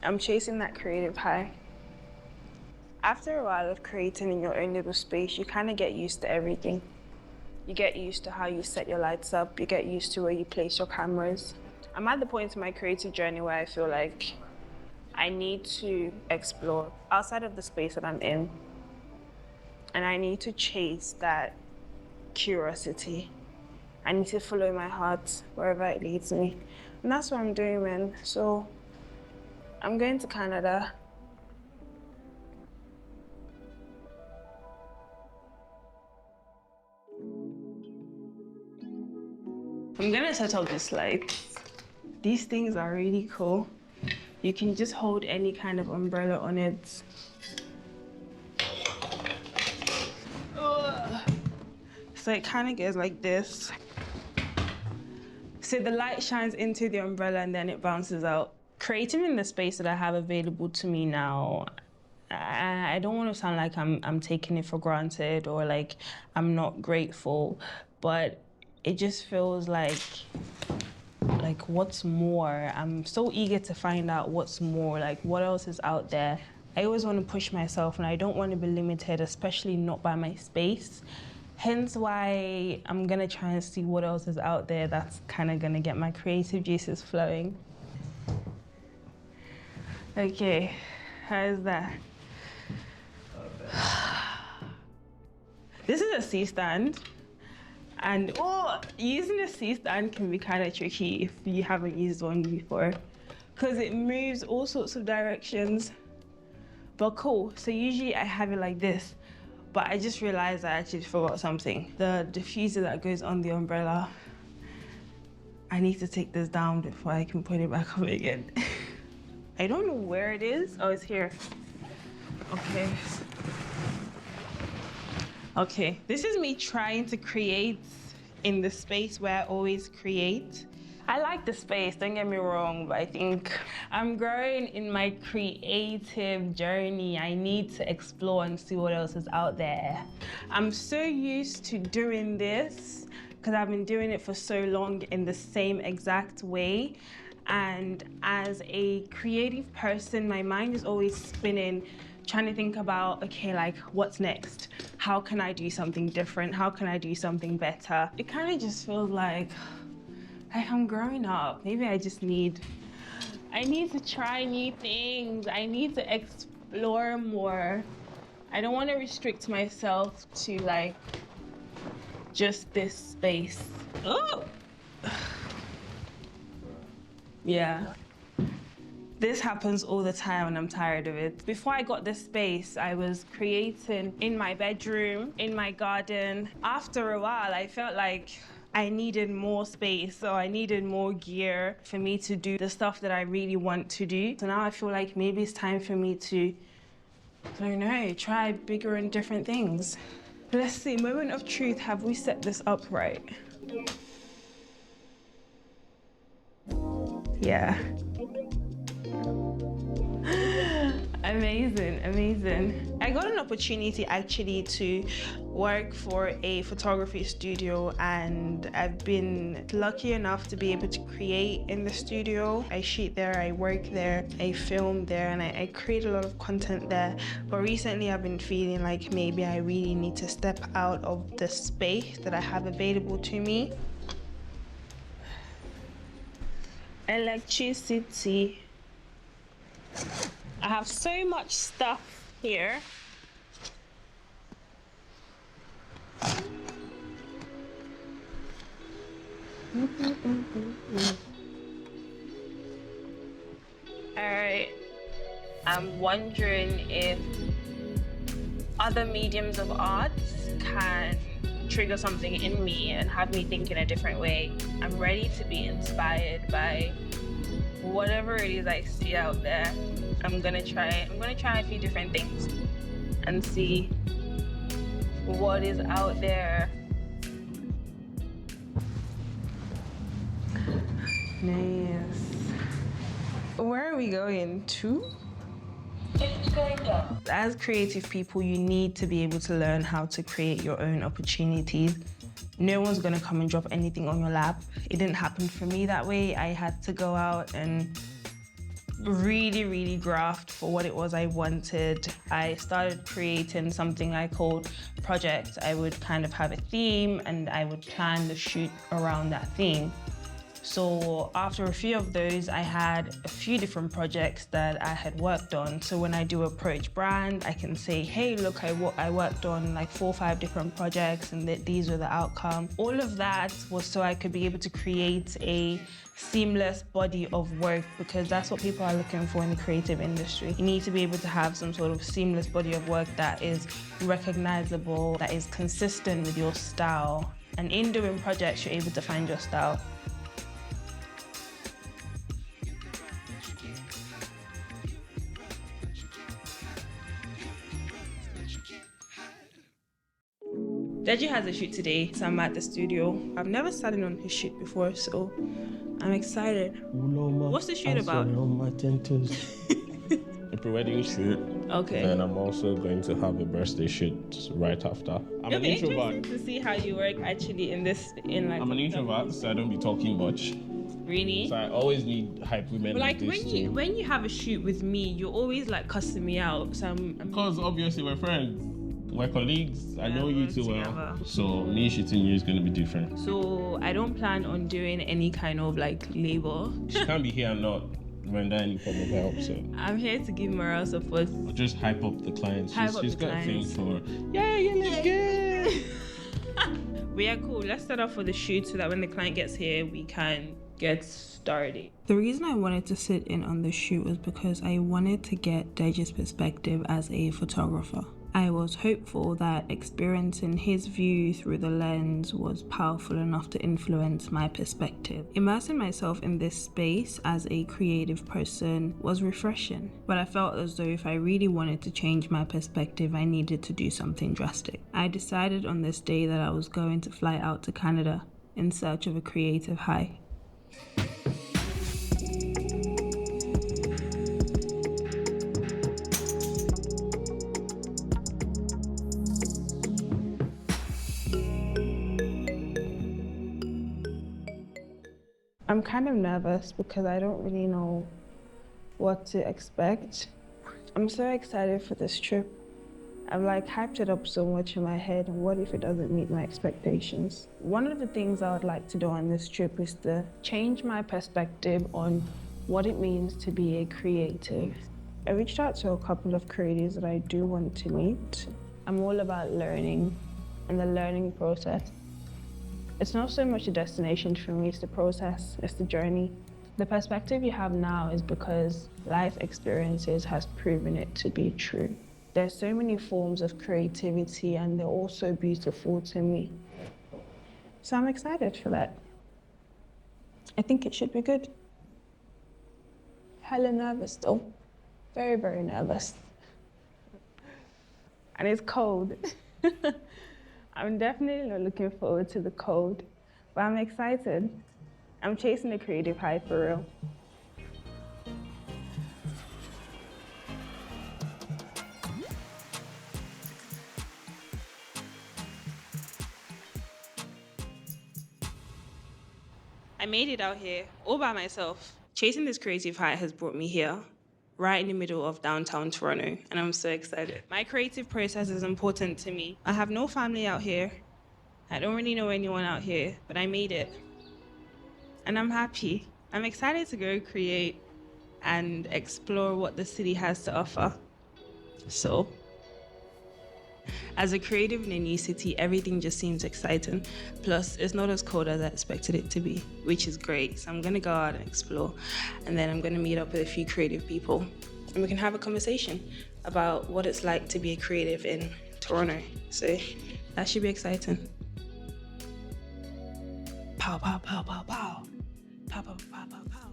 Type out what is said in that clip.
I'm chasing that creative high. After a while of creating in your own little space, you kind of get used to everything. You get used to how you set your lights up, you get used to where you place your cameras. I'm at the point in my creative journey where I feel like I need to explore outside of the space that I'm in. And I need to chase that curiosity. I need to follow my heart wherever it leads me. And that's what I'm doing, man. So I'm going to Canada. I'm gonna set up this lights. These things are really cool. You can just hold any kind of umbrella on it. Ugh. So it kind of goes like this. So the light shines into the umbrella and then it bounces out. Creating in the space that I have available to me now, I don't want to sound like I'm taking it for granted or like I'm not grateful, but it just feels like what's more? I'm so eager to find out what's more, like what else is out there. I always want to push myself and I don't want to be limited, especially not by my space. Hence why I'm gonna try and see what else is out there that's kind of gonna get my creative juices flowing. Okay, how's that? This is a C-stand. And using a C-stand can be kind of tricky if you haven't used one before, because it moves all sorts of directions. But cool, so usually I have it like this, but I just realized I actually forgot something. The diffuser that goes on the umbrella. I need to take this down before I can put it back up again. I don't know where it is. Oh, it's here. Okay. Okay, this is me trying to create in the space where I always create. I like the space, don't get me wrong, but I think I'm growing in my creative journey. I need to explore and see what else is out there. I'm so used to doing this because I've been doing it for so long in the same exact way. And as a creative person, my mind is always spinning, trying to think about, okay, like what's next? How can I do something different? How can I do something better? It kind of just feels like I'm growing up. Maybe I need to try new things. I need to explore more. I don't want to restrict myself to like just this space. Oh! Yeah. This happens all the time and I'm tired of it. Before I got this space, I was creating in my bedroom, in my garden. After a while, I felt like I needed more space, so I needed more gear for me to do the stuff that I really want to do. So now I feel like maybe it's time for me to, I don't know, try bigger and different things. Let's see, moment of truth, have we set this up right? Yeah. Amazing, amazing. I got an opportunity actually to work for a photography studio and I've been lucky enough to be able to create in the studio. I shoot there, I work there, I film there, and I create a lot of content there. But recently I've been feeling like maybe I really need to step out of the space that I have available to me. Electricity. I have so much stuff here. All right. I'm wondering if other mediums of art can trigger something in me and have me think in a different way. I'm ready to be inspired by whatever it is I see out there. I'm gonna try a few different things and see what is out there. Nice. Where are we going to? As creative people, you need to be able to learn how to create your own opportunities. No one's gonna come and drop anything on your lap. It didn't happen for me that way. I had to go out and really graphed for what it was I wanted. I started creating something I called projects. I would kind of have a theme and I would plan the shoot around that theme. So after a few of those, I had a few different projects that I had worked on. So when I do approach brand, I can say, hey, look, I worked on like 4 or 5 different projects and these were the outcome. All of that was so I could be able to create a seamless body of work, because that's what people are looking for in the creative industry. You need to be able to have some sort of seamless body of work that is recognizable, that is consistent with your style. And in doing projects, you're able to find your style. Deji has a shoot today, so I'm at the studio. I've never sat in on his shoot before, so I'm excited. What's the shoot about? A pre-wedding shoot. Okay. And I'm also going to have a birthday shoot right after. I'm an introvert. Interesting to see how you work actually I'm an introvert, so I don't be talking much. Really? So I always need hype women like this too. When you have a shoot with me, you're always like cussing me out. So because obviously we're friends. We're colleagues. I know you too well. So me shooting you is going to be different. So I don't plan on doing any kind of like labor. She can't be here and not render any form of help. So I'm here to give moral support. Or just hype up the clients. She's got a thing for let's go. We are cool. Let's set up for the shoot so that when the client gets here, we can get started. The reason I wanted to sit in on the shoot was because I wanted to get Deji's perspective as a photographer. I was hopeful that experiencing his view through the lens was powerful enough to influence my perspective. Immersing myself in this space as a creative person was refreshing, but I felt as though if I really wanted to change my perspective, I needed to do something drastic. I decided on this day that I was going to fly out to Canada in search of a creative high. I'm kind of nervous because I don't really know what to expect. I'm so excited for this trip. I've like hyped it up so much in my head, and what if it doesn't meet my expectations? One of the things I would like to do on this trip is to change my perspective on what it means to be a creative. I reached out to a couple of creatives that I do want to meet. I'm all about learning and the learning process. It's not so much a destination for me, it's the process, it's the journey. The perspective you have now is because life experiences has proven it to be true. There's so many forms of creativity and they're all so beautiful to me. So I'm excited for that. I think it should be good. Hella nervous though. Very nervous. And it's cold. I'm definitely not looking forward to the cold, but I'm excited. I'm chasing the creative high for real. I made it out here all by myself. Chasing this creative high has brought me here, right in the middle of downtown Toronto, and I'm so excited. My creative process is important to me. I have no family out here. I don't really know anyone out here, but I made it. And I'm happy. I'm excited to go create and explore what the city has to offer. So, as a creative in a new city, everything just seems exciting. Plus, it's not as cold as I expected it to be, which is great. So I'm gonna go out and explore, and then I'm gonna meet up with a few creative people, and we can have a conversation about what it's like to be a creative in Toronto. So that should be exciting. Pow, pow, pow, pow, pow. Pow, pow, pow, pow, pow.